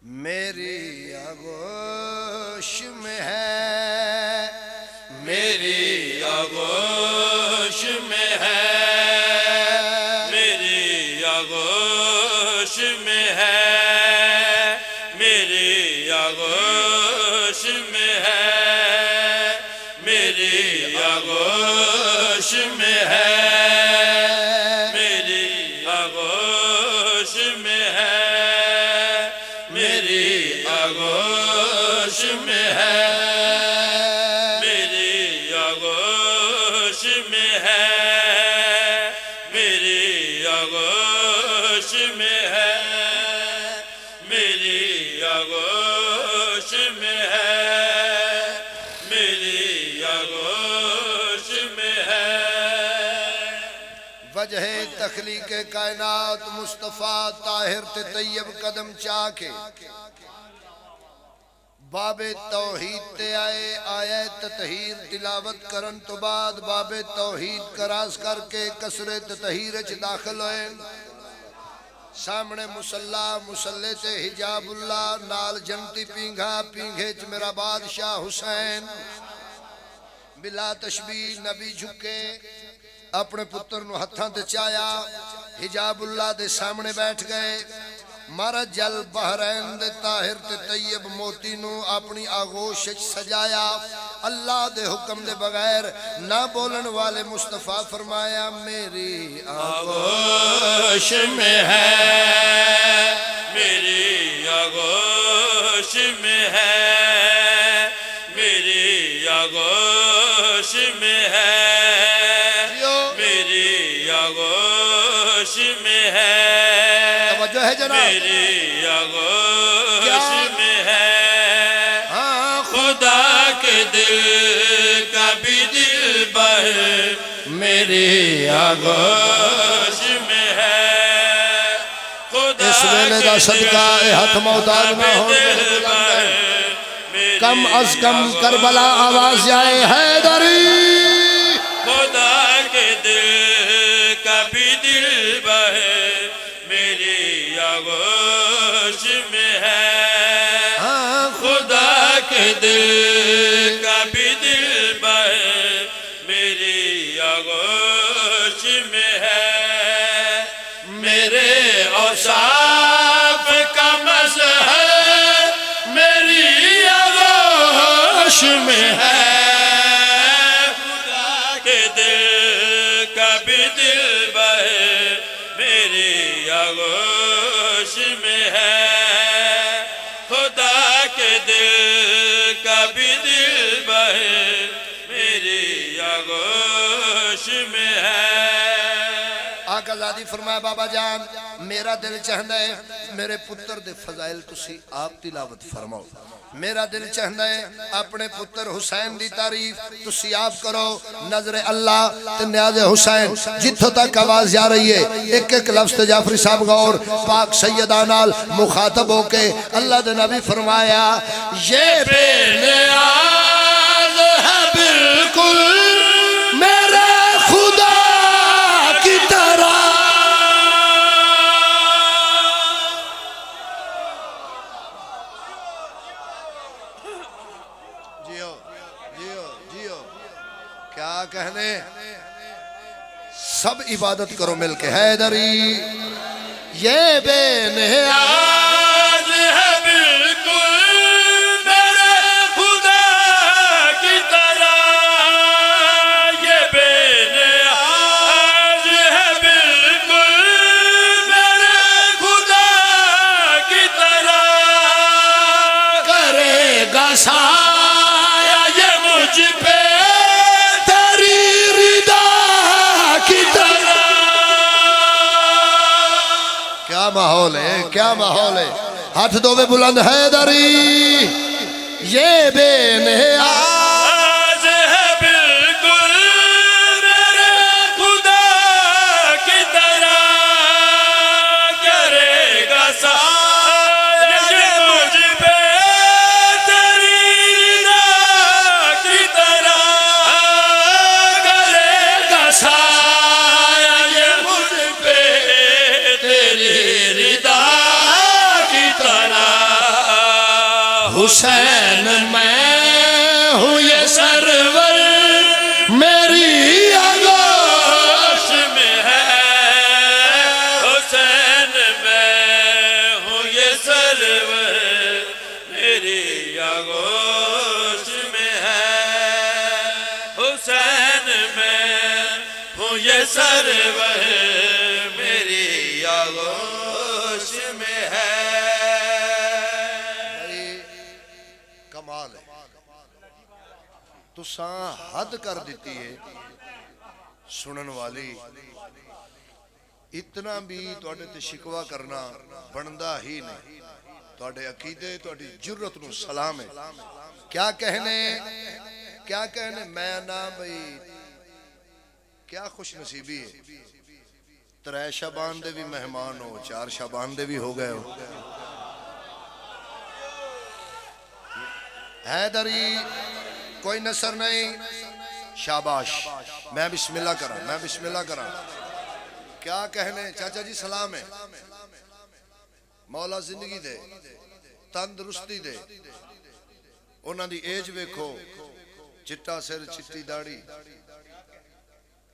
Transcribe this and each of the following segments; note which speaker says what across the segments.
Speaker 1: میری آغوش میں ہے،
Speaker 2: میری آغوش میں ہے، میری آغوش میں ہے، میری آغوش میں ہے، میری آغوش میں ہے، میری آغوش میں ہے، میری آغوش میں ہے، میری آغوش میں ہے، میری آغوش میں ہے، میری آغوش میں ہے، میری آغوش میں ہے۔
Speaker 1: وجہ تخلیق کائنات مصطفیٰ طاہر تے طیب قدم چاہ کے باب توحید تے آئے آیت تطہیر تلاوت کرن تو بعد باب توحید کراس کر کے کسر تطہیر چ داخل ہوئے۔ سامنے مسلح مسلح تے حجاب اللہ نال جنتی پینگھا پینگھے چ میرا بادشاہ حسین بلا تشبیہ نبی جھکے اپنے پتر نو ہتھاں تے چایا حجاب اللہ دے سامنے بیٹھ گئے۔ مارا جل بحرین دے طاہر تے طیب موتی نو اپنی آغوش سجایا۔ اللہ دے حکم دے بغیر نہ بولن والے مصطفیٰ فرمایا میری
Speaker 2: آغوش میں ہے، میری آغوش میں ہے، میری آغوش میں ہے، میری آغوش میں ہے،
Speaker 1: توجہ ہے جناب،
Speaker 2: میری آغوش میں ہے، خدا کے دل کا بھی دل بر میری آغوش میں ہے، خدا
Speaker 1: اس ویلے دا صدقہ اے ہاتھ محتاج نہ ہو کم از کم کربلا آواز آئے حیدری،
Speaker 2: خدا کے دل کا بھی دل بہے میری آغوش میں ہے، خدا کے دل کا بھی دل بہے میری آغوش میں ہے، میرے اوصاف کا مظہر میری آغوش میں ہے، خدا کے دل کا بھی دل بہے میری آغوش میں ہے، خدا کے دل کا بھی دل بہے میری آغوش میں ہے۔
Speaker 1: آقا زادی فرمایا بابا جان میرا دل چاہتا ہے میرے پتر دے فضائل تسی آپ تلاوت فرماؤ، میرا دل چاہتا ہے اپنے پتر حسین دی تعریف تسی آپ کرو، نظر اللہ تے نیاز حسین جتھوں تک آواز جا رہی ہے ایک ایک لفظ تے جعفری صاحب غور پاک سیدانال مخاطب ہو کے اللہ دے نبی فرمایا یہ بے نیاز ہے بالکل میرے خدا کی طرح، جیو جیو جیو کیا کہنے، سب عبادت کرو مل کے حیدری یہ بے نیاز
Speaker 2: ہے بالکل میرے خدا کی طرح، یہ بے نیاز ہے بالکل میرے خدا کی طرح،
Speaker 1: کرے گا
Speaker 2: سایہ یہ مجھ پہ
Speaker 1: تیری رضا کی طرح۔ کیا ماحول ہے کیا ماحول ہے، ہاتھ دو بے بلند حیدری یہ بے نیاز
Speaker 2: ہے بالکل میرے خدا کی طرح، کرے گا سایہ یہ مجھ پہ تیری رضا کی طرح، کرے گا سایہ یہ مجھ پہ تیری رضا کی طرح،
Speaker 1: حسین میں ہوں یہ سرور میری آغوش
Speaker 2: میں ہے حسین میں ہوں یہ سرور میری آغوش میں ہے حسین میں ہوں یہ سرور میری آغوش میں ہے
Speaker 1: کمال ہے تو ساں حد کر دیتی ہے سنن والی اتنا بھی توڑے تے شکوا کرنا بندہ ہی نہیں توڑے عقیدے توڑی جرت نو سلام ہے کیا کہنے میں نا بھئی کیا خوش نصیبی ہے 3 شعبان دے بھی مہمان ہو 4 شعبان دے بھی ہو گئے ہو حیدری کوئی نصر نہیں شاباش میں بسم اللہ کرا کیا کہنے چاچا جی سلام ہے مولا زندگی دے تندرستی دے انہاں دی ایج ویکھو چٹا سر چٹی داڑی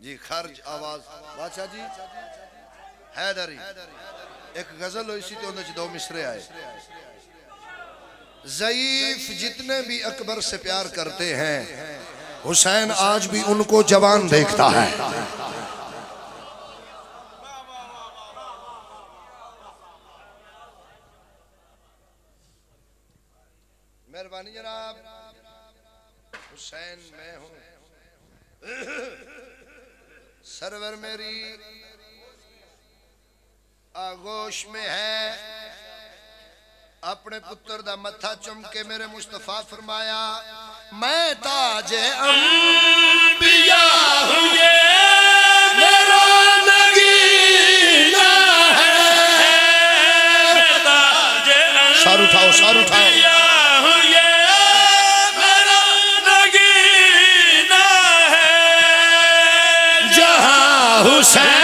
Speaker 1: جی خرج آواز بادشاہ جی حیدری ایک غزل ہوئی سی تو اندر 2 مصرے آئے ضعیف جتنے بھی اکبر سے پیار کرتے ہیں حسین آج بھی ان کو جوان دیکھتا ہے مہربانی جناب حسین میں ہوں سرور میری آغوش میں ہے اپنے پتر دا متھا چم کے میرے مصطفیٰ فرمایا میں تاج انبیاء ہوں میرا نگینہ ہے
Speaker 2: میں تاج
Speaker 1: سار اٹھاؤ
Speaker 2: انبیاء ہوں میرا نگینہ ہے
Speaker 1: جہاں حسین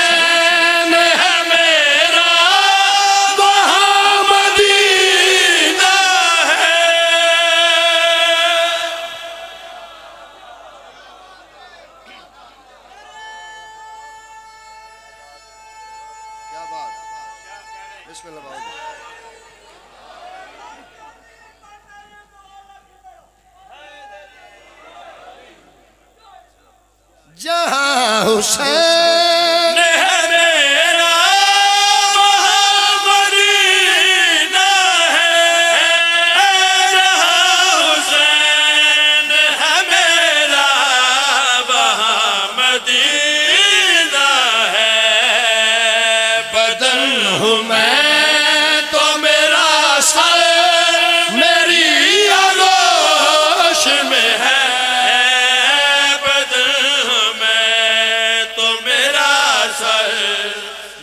Speaker 1: جہاں حسین
Speaker 2: ہے میرا وہاں مدینہ ہے جہاں حسین ہے میرا وہاں مدینہ ہے
Speaker 1: بدن ہوں میں تو میرا سر میری آغوش میں ہے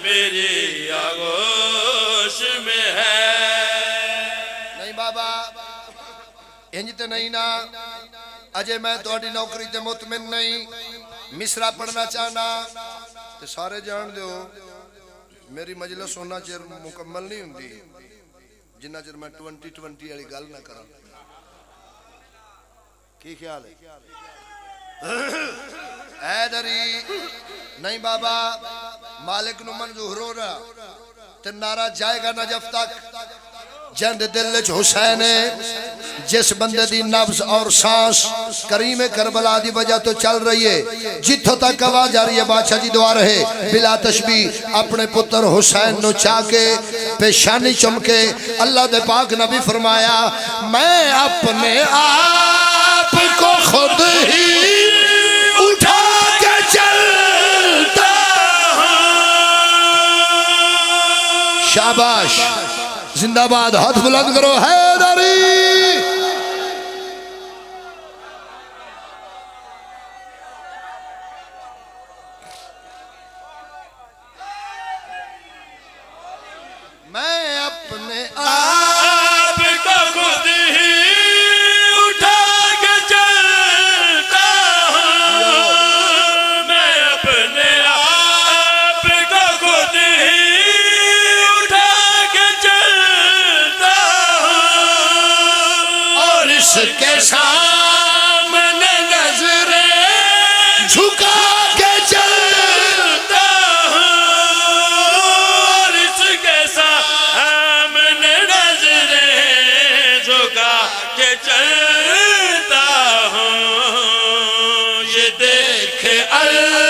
Speaker 2: میری آغوش میں ہے
Speaker 1: نہیں بابا انجتے نہیں نا اجے میں توڑی نوکری تے مطمئن نہیں مصرہ پڑھنا چاہنا تے سارے جان دیو میری مجلس ہونا چیر مکمل نہیں ہوندی جنہ چیر میں 2020 والی گل نہ کرا کی خیال ہے حیدری نہیں بابا مالک نو منظور ہو رہا تے نعرہ جائے گا نجف تک جند دل وچ حسین جس بندے دی نبض اور سانس کریم کربلا دی وجہ تو چل رہی ہے جتھوں تک آواز آ رہی ہے بادشاہ جی دعا رہے بلا تشبیہ اپنے پتر حسین نو چاہ کے پیشانی چمکے اللہ دے پاک نبی فرمایا میں اپنے آپ کو خود ہی اٹھا کے چلتا شاباش زندہ باد ہاتھ بلند کرو حیدری میں اپنے
Speaker 2: آپ کو خود ہی اٹھا کے چلتا ہوں میں اپنے آپ کو خود ہی اٹھا کے چلتا ہوں
Speaker 1: اس کے سامنے نظریں جھکا کے چلتا
Speaker 2: اور اس کے سامنے نظریں جھکا کے چلتا ہوں یہ دیکھ اللہ